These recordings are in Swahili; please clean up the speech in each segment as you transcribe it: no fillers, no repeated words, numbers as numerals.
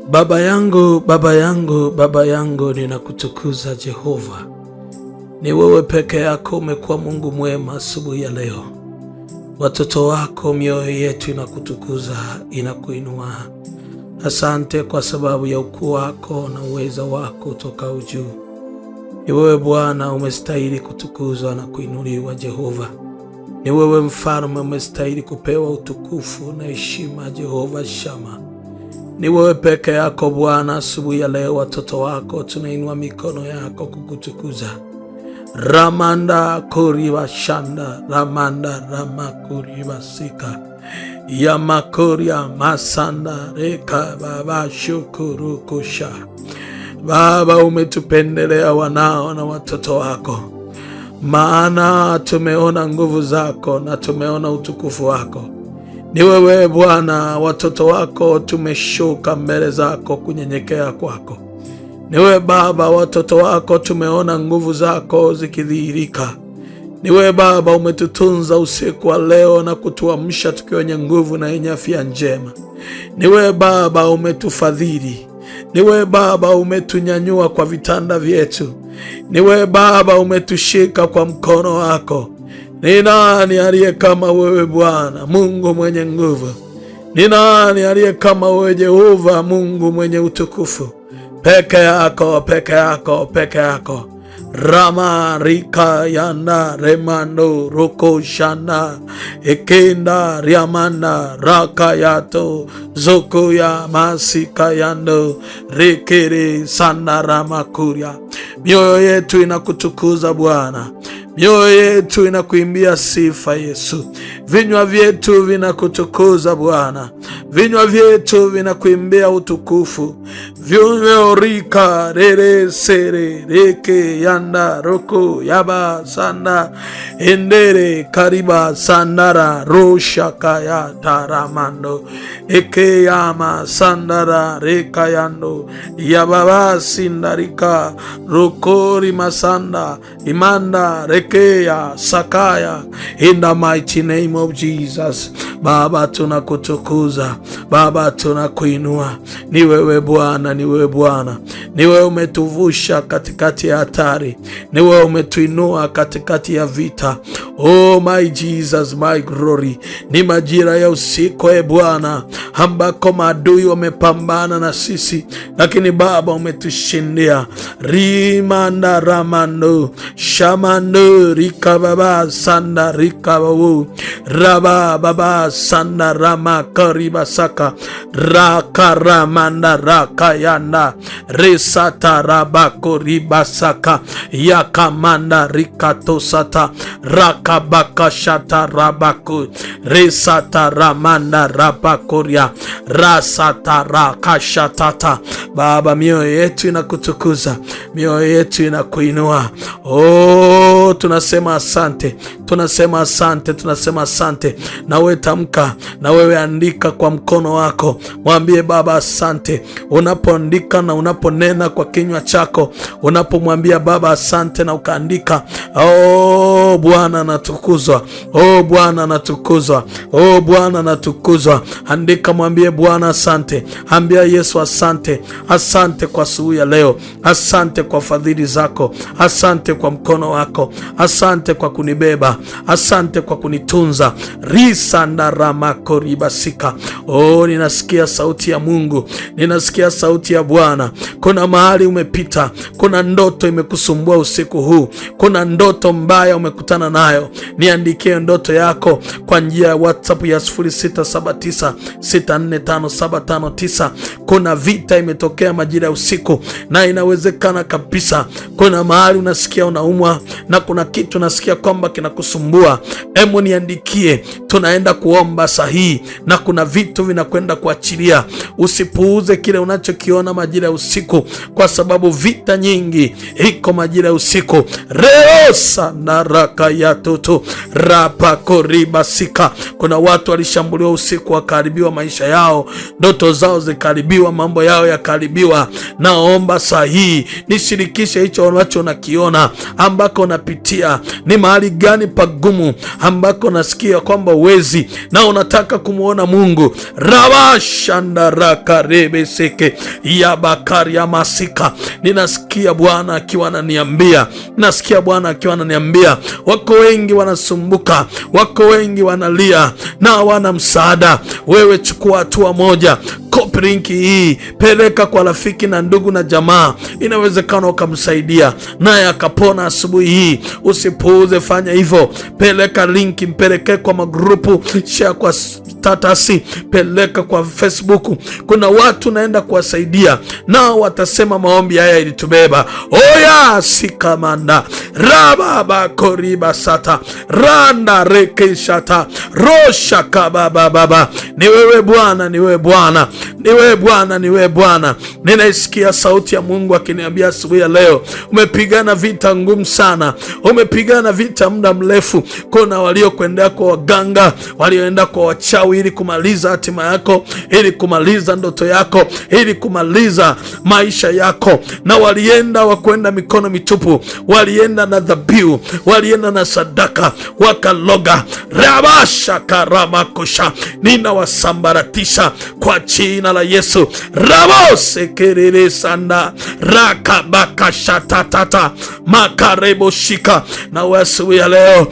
Baba yangu, Baba yangu, Baba yangu, ninakutukuza Jehova. Ni wewe peke yako umekuwa Mungu mwema asubuhi ya leo. Watoto wako mioyo yetu inakutukuza, inakuinua. Asante kwa sababu ya ukuu wako na uweza wako toka juu. Ni wewe Bwana umestahili kutukuzwa na kuinuliwa Jehova. Ni wewe mfalme umestahili kupewa utukufu na heshima Jehova Shama. Ni wewe peke yako Bwana. Asubuhi ya leo watoto wako tunainua mikono yako kukutukuza. Ramanda kuriba shanda, ramanda ramakuriba sika, yamakoria masanda reka baba shukuru kusha. Baba, umetupendelea wanao na watoto wako, maana tumeona nguvu zako na tumeona utukufu wako. Ni wewe Bwana, watoto wako tumeshuka mbele zako kunyenyekea kwako. Ni wewe Baba, watoto wako tumeona nguvu zako zikidhihirika. Ni wewe Baba, umetutunza usiku wa leo na kutuamsha tukiwa wenye nguvu na yenye afya njema. Ni wewe Baba, umetufadhili. Ni wewe Baba, umetunyanyua kwa vitanda vyetu. Ni wewe Baba, umetushika kwa mkono wako. Ni nani aliye kama wewe Bwana, Mungu mwenye nguvu? Ni nani aliye kama wewe Jehova, Mungu mwenye utukufu? Peke yako, peke yako, peke yako. Rama rika yanda remando roko shanda ekenda riamanda raka yato zoko ya masika yando rekere sanda ramakuria. Mioyo yetu inakutukuza Bwana. Mioyo yetu inakuimbia sifa Yesu. Vinywa vyetu vinakutukuza Bwana. Vinywa vyetu vinakuimbia utukufu. Vinywa rika rere sere reke yanda roko yaba sanda endere kariba sandara rosha kaya taramando eke yama sandara reka yando yababa sindarika rokori masanda imanda rekeya sakaya. In the mighty name of Jesus. Baba, tunakutukuza. Baba, tunakuinua. Ni wewe Bwana, ni wewe Bwana. Ni wewe umetuvusha katikati ya hatari. Ni wewe umetuinua katikati ya vita. Oh my Jesus, my glory. Ni majira ya usiku e Bwana, ambako maadui wamepambana na sisi, lakini Baba umetushindia. Rimanda ramando shamando rika baba sanda rika babu raba baba sanda rama kariba saka raka ramanda raka yanda resata rabako riba saka yakamanda rikato sata raka baka shata rabako resata ramanda rabakoria rasata raka shatata. Baba, mioyo yetu inakutukuza, mioyo yetu inakuinua. Oh, tunasema asante, tunasema asante, tunasema asante. Na wewe tamka, na wewe andika kwa mkono wako, mwambie Baba asante. Unapoandika na unaponena kwa kinywa chako, unapomwambia Baba asante na ukaandika, oh Bwana natukuzwa, oh Bwana natukuzwa, oh Bwana natukuzwa. Andika, mwambie Bwana asante, ambia Yesu asante. Asante kwa asubuhi ya leo, asante kwa fadhili zako, asante kwa mkono wako, asante kwa kunibeba, asante kwa kunitunza. Risanda ramako ribasika. Oh, ninasikia sauti ya Mungu, ninasikia sauti ya Bwana. Kuna mahali umepita, kuna ndoto imekusumbua usiku huu, kuna ndoto mbaya umekutana nayo. Niandikie ndoto yako kwa njia ya WhatsApp ya 0679645759. Kuna vita imetokea majira ya usiku, na inawezekana kabisa kuna mahali unasikia unaumwa na kuna kitu unasikia kwamba kinakusumbua. Hebu niandikie, tunaenda kuomba sahihi na kuna vitu vinakwenda kuachilia. Usipuuze kile unachokiona majira ya usiku, kwa sababu vita nyingi iko majira ya usiku. Reosa na raka ya toto rapa koribasika. Kuna watu walishambuliwa usiku, wakaharibiwa maisha yao, ndoto zao zikaharibiwa. yakaharibiwa, mambo yao yakaharibiwa, naomba saa hii nishirikishe hicho ambacho nakiona, ambako napitia. Ni mahali gani pagumu ambako nasikia kwamba uwezi na unataka kumuona Mungu? Rabashandarakarebe ya bakari ya masika. Ninasikia Bwana akiwa ananiambia, wako wengi wanasumbuka, wako wengi wanalia na hawana msaada. Wewe chukua hatua moja. Copy link hii, peleka kwa rafiki na ndugu na jamaa, inawezekana ukamsaidia naye akapona asubuhi hii. Usipuuze, fanya hivyo. Peleka link, mpeleke kwa magrupu, share kwa status, peleka kwa Facebook. Kuna watu naenda kuwasaidia, nao watasema maombi haya ilitubeba. Oya sikamanda rababa koriba sata randa reke shata rosha kababa baba. Ni wewe Bwana, ni wewe Bwana, ni wewe Bwana, ni wewe Bwana. Ninaisikia sauti ya Mungu akiniambia asubuhi ya leo, umepigana vita ngumu sana, umepigana vita muda mrefu. Kuna waliokwenda kwa waganga, walioenda kwa wachawi ili kumaliza hatima yako, ili kumaliza ndoto yako, ili kumaliza maisha yako, na walienda wakwenda mikono mitupu, walienda na dhabihu, walienda na sadaka, wakaloga. Rabasha karamakosha, ninawasambaratisha kwa jina la Yesu. Rabose kerere sanda rakabaka shatatata makarebo shika. Na wasuwi ya leo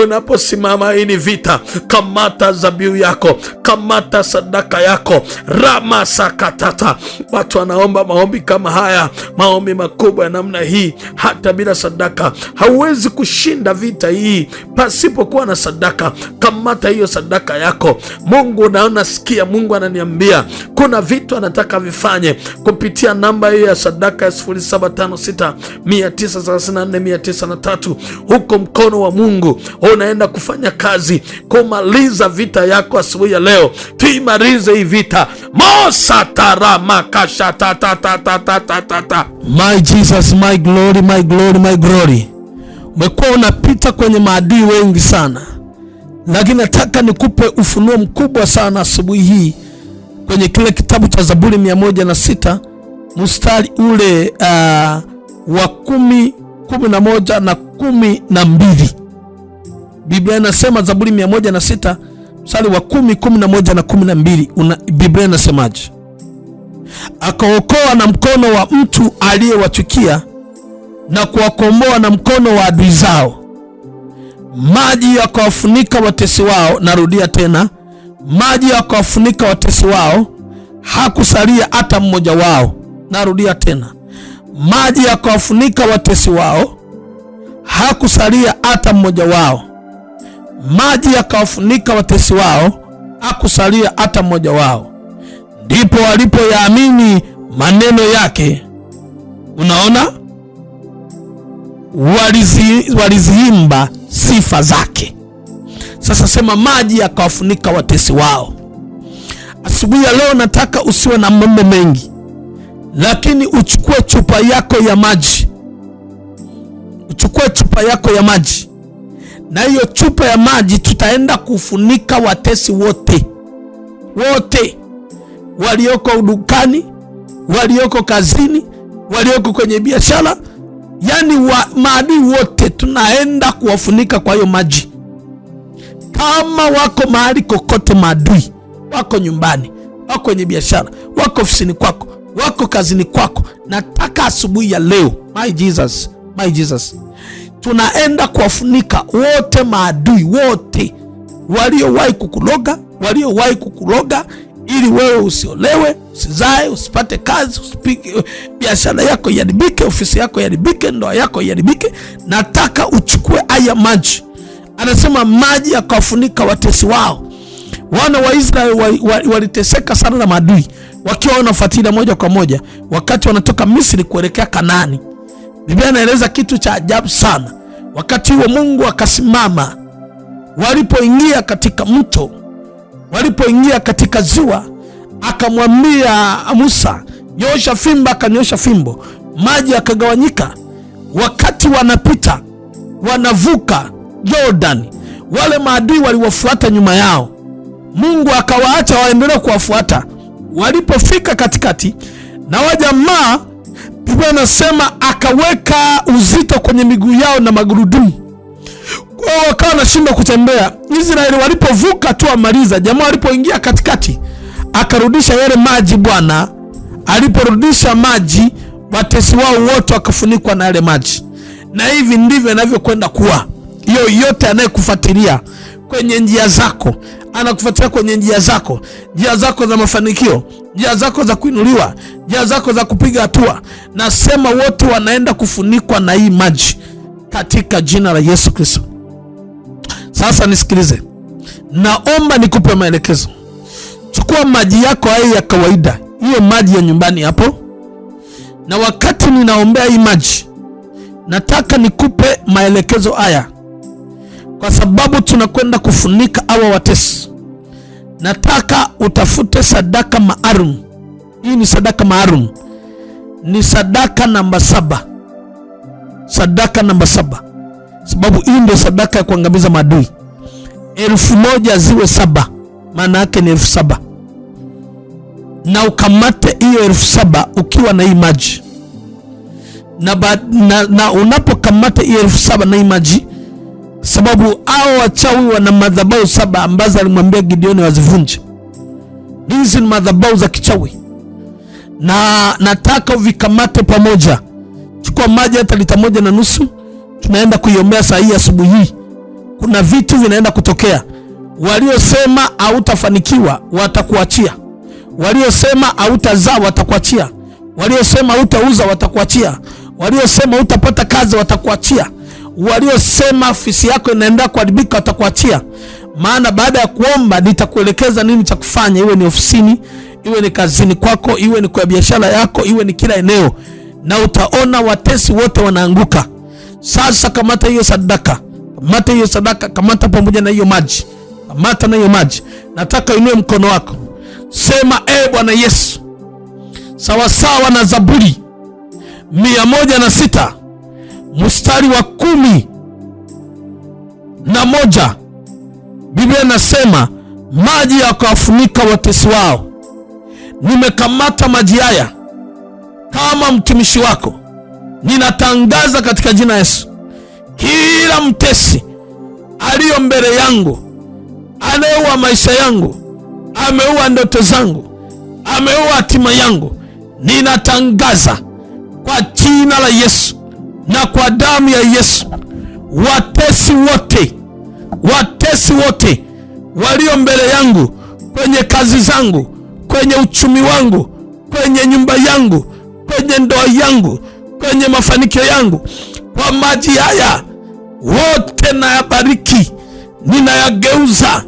unaposimama hii ni vita, kamata zabiu yako, kamata sadaka yako. Rama sakatata. Watu wanaomba maombi kama haya, maombi makubwa ya namna hii. Hata bila sadaka hauwezi kushinda vita hii pasipokuwa na sadaka. Kamata hiyo sadaka yako. Mungu naona sikia, Mungu ananiambia kuna vitu anataka vifanye kupitia namba hiyo ya sadaka ya 0756934903. Huko mkono wa Mungu unaenda kufanya kazi kumaliza vita yako asubuhi ya leo. Tuimalize hii vita. My Jesus, my glory, my glory, my glory. Umekuwa unapita kwenye maadui wengi sana, lakini nataka nikupe ufunuo mkubwa sana asubuhi hii kwenye kile kitabu cha Zaburi 106 mstari ule wa 10, 11 na 12. Biblia inasema Zaburi 106 mstari wa 10, 11 na 12. Biblia inasemaje? Akaokoa na mkono wa mtu aliyewachukia na kuwakomboa na mkono wa adui zao. Maji yakawafunika watesi wao. Narudia tena, maji yakawafunika watesi wao, hakusalia hata mmoja wao. Narudia tena, maji yakawafunika watesi wao, hakusalia hata mmoja wao. Maji yakawafunika watesi wao, hakusalia hata mmoja wao. Ndipo walipoyaamini maneno yake. Unaona, waliziimba sifa zake. Sasa sema, maji yakawafunika watesi wao. Asubuhi ya leo nataka usiwe na mambo mengi, lakini uchukue chupa yako ya maji. Uchukue chupa yako ya maji, na hiyo chupa ya maji tutaenda kufunika watesi wote, walioko udukani, walioko kazini, walioko kwenye biashara, yani maadui wote tunaenda kuwafunika kwa hiyo maji. Kama wako mahali kokote maadui, wako nyumbani, wako kwenye biashara, wako ofisini kwako, wako kazini kwako, nataka asubuhi ya leo, my Jesus, tunaenda kuwafunika wote maadui wote waliowahi kukuloga, ili wewe usiolewe, usizae, usipate kazi, usipige, biashara yako iharibike, ofisi yako iharibike, ndoa yako iharibike. Nataka uchukue haya maji. Anasema maji yakawafunika watesi wao. Wana wa Israeli waliteseka sana na maadui, wakiwa wanafuatilia moja kwa moja wakati wanatoka Misri kuelekea Kanaani. Biblia inaeleza kitu cha ajabu sana. Wakati huo Mungu akasimama, walipoingia katika mto, walipoingia katika ziwa, akamwambia Musa, nyosha fimbo. Akanyosha fimbo, maji yakagawanyika. Wakati wanapita, wanavuka Jordan, wale maadui waliwafuata nyuma yao. Mungu akawaacha waendelee kuwafuata, Walipofika katikati, na wajamaa, Biblia inasema akaweka uzito kwenye miguu yao na magurudumu, kwa wakawa wanashindwa kutembea. Israeli walipovuka tu amaliza, jamaa walipoingia katikati akarudisha yale maji. Bwana aliporudisha maji, watesi wao wote wakafunikwa na yale maji. Na hivi ndivyo inavyokwenda kuwa. Yote anayekufuatilia kwenye njia zako, anakufuatilia kwenye njia zako za mafanikio, njia zako za kuinuliwa, njia zako za kupiga hatua, nasema wote wanaenda kufunikwa na hii maji katika jina la Yesu Kristo. Sasa nisikilize, naomba nikupe maelekezo. Chukua maji yako haya ya kawaida, hiyo maji ya nyumbani hapo, na wakati ninaombea hii maji, nataka nikupe maelekezo haya, kwa sababu tunakwenda kufunika hawa watesi. Nataka utafute sadaka maalum. Hii ni sadaka maalum, ni sadaka namba 7. Sadaka namba 7, sababu hii ndio sadaka ya kuangamiza maadui. 1000 ziwe 7, maana yake ni 7,000. Na ukamate hiyo 7,000 ukiwa na hii maji. Na unapokamata hiyo 7,000 na hii maji, sababu hao wachawi wana madhabahu 7 ambazo alimwambia Gideoni wazivunje. Hizi ni madhabahu za kichawi, na nataka uvikamate pamoja. Chukua maji hata lita 1.5. Tunaenda kuiombea saa hii asubuhi hii. Kuna vitu vinaenda kutokea. Waliosema hautafanikiwa watakuachia. Waliosema hautazaa watakuachia. Waliosema hautauza watakuachia. Waliosema hutapata kazi watakuachia. Waliosema ofisi yako inaenda kuharibika watakuachia. Maana baada ya kuomba nitakuelekeza nini cha kufanya, iwe ni ofisini, iwe ni kazini kwako, iwe ni kwa biashara yako, iwe ni kila eneo, na utaona watesi wote wanaanguka. Sasa kamata hiyo sadaka. Kamata hiyo sadaka, kamata pamoja na hiyo maji. Kamata na hiyo maji. Nataka inue mkono wako. Sema, Bwana Yesu, sawa sawa na Zaburi 106 mstari wa 11, Biblia inasema maji yakawafunika watesi wao. Nimekamata maji haya kama mtumishi wako, ninatangaza katika jina Yesu, kila mtesi aliyo mbele yangu, anayeua maisha yangu, ameua ndoto zangu, ameua hatima yangu, ninatangaza kwa jina la Yesu na kwa damu ya Yesu, watesi wote walio mbele yangu, kwenye kazi zangu, kwenye uchumi wangu, kwenye nyumba yangu, kwenye ndoa yangu, kwenye mafanikio yangu, kwa maji haya wote nayabariki, ninayageuza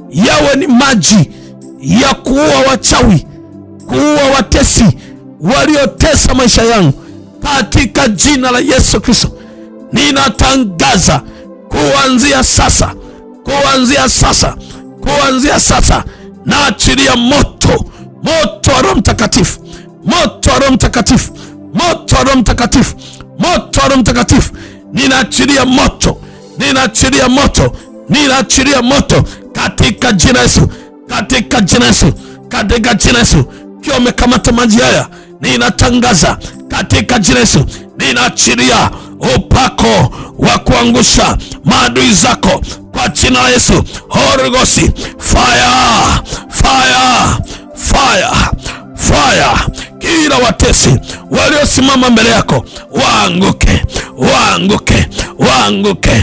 yawe ni maji ya kuua wachawi, kuua watesi waliotesa maisha yangu, katika jina la Yesu Kristo. Ninatangaza kuanzia sasa, naachilia moto wa Roho Mtakatifu, moto wa Roho Mtakatifu, ninaachilia moto katika jina Yesu, Kiwa umekamata maji haya, ninatangaza katika jina Yesu, ninaachilia upako wa kuangusha maadui zako kwa jina la Yesu. Holy Ghost, fire. Kila watesi waliosimama mbele yako waanguke.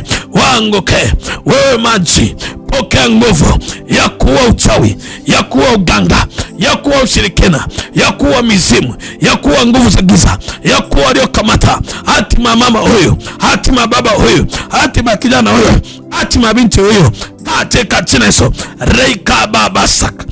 Wewe maji, pokea nguvu ya kuua uchawi, ya kuua uganga, ya kuua ushirikina, ya kuua mizimu, ya kuua nguvu za giza, ya kuua waliokamata hatima mama huyu, hatima baba huyu, hatima kijana huyu, hatima binti huyu, katika jina Yesu. Reikababasak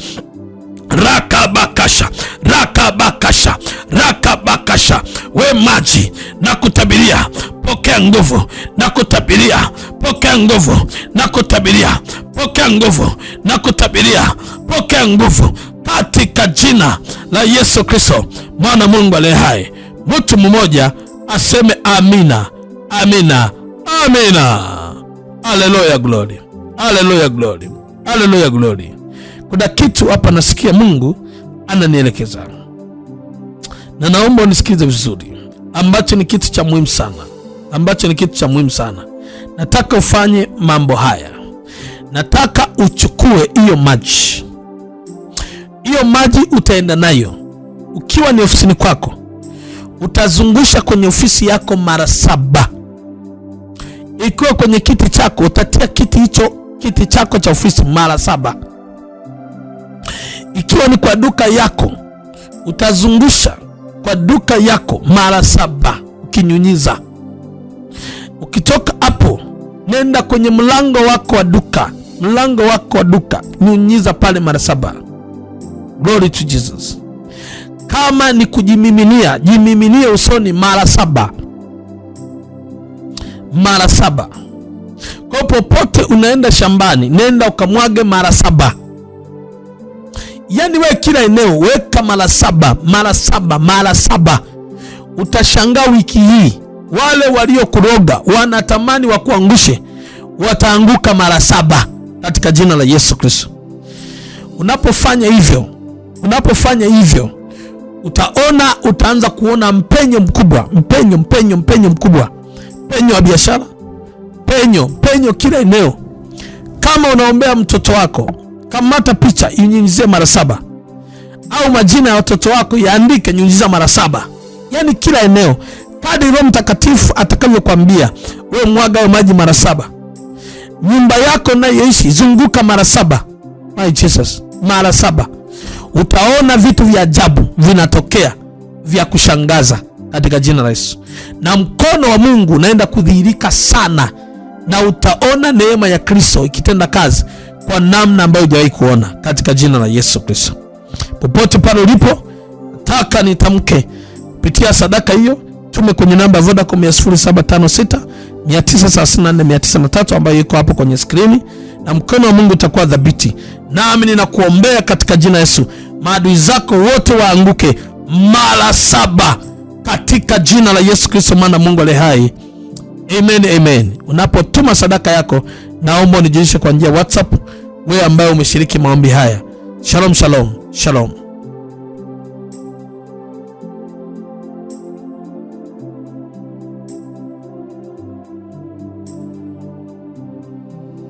rakabakasha. We maji, na kutabiria, pokea nguvu, na kutabiria, pokea nguvu, na kutabiria, pokea nguvu, na kutabiria, pokea nguvu, katika jina la Yesu Kristo, mwana Mungu aliye hai. Mtu mmoja aseme amina. Haleluya, glory. Kuna kitu hapa nasikia Mungu ananielekeza. Na naomba unisikize vizuri, ambacho ni kitu cha muhimu sana. Nataka ufanye mambo haya. Nataka uchukue hiyo maji. Hiyo maji utaenda nayo ukiwa ni ofisini kwako, utazungusha kwenye ofisi yako mara 7. Ikiwa kwenye kiti chako, utatia kiti chako cha ofisi mara 7. Ikiwa ni kwa duka yako, utazungusha kwa duka yako mara 7 ukinyunyiza. Ukitoka hapo, nenda kwenye mlango wako wa duka, nyunyiza pale mara 7. Glory to Jesus. Kama ni kujimiminia, jimiminie usoni mara 7. Kwa popote unaenda shambani, nenda ukamwage mara 7. Yani wewe kila eneo weka mara 7. Utashangaa wiki hii wale waliokuroga wanatamani wakuangushe, wataanguka mara 7 katika jina la Yesu Kristo. Unapofanya hivyo utaanza kuona mpenyo mkubwa, mpenyo wa biashara, penyo kila eneo. Kama unaombea mtoto wako, kamata picha, inyunyizie mara 7, au majina ya watoto wako yaandike, nyunyiza mara 7. Yani kila eneo kadri Roho Mtakatifu atakavyokuambia wewe, mwaga hayo maji mara 7. Nyumba yako unayoishi zunguka mara 7. My Jesus, mara 7. Utaona vitu vya ajabu vinatokea, vya kushangaza katika jina la Yesu. Na mkono wa Mungu unaenda kudhihirika sana, na utaona neema ya Kristo ikitenda kazi kwa namna ambayo hujawahi kuona katika jina la Yesu Kristo. Popote pale ulipo, nataka nitamke kupitia sadaka hiyo. Tume kwenye namba Vodacom ya 0756 934 903 ambayo iko hapo kwenye skrini, na mkono wa Mungu utakuwa dhabiti. Nami ninakuombea katika jina la Yesu, maadui zako wote waanguke mara 7 katika jina la Yesu Kristo, maana Mungu aliye hai. Amen. Unapotuma sadaka yako, naomba unijulishe kwa njia WhatsApp, wewe ambaye umeshiriki maombi haya. Shalom.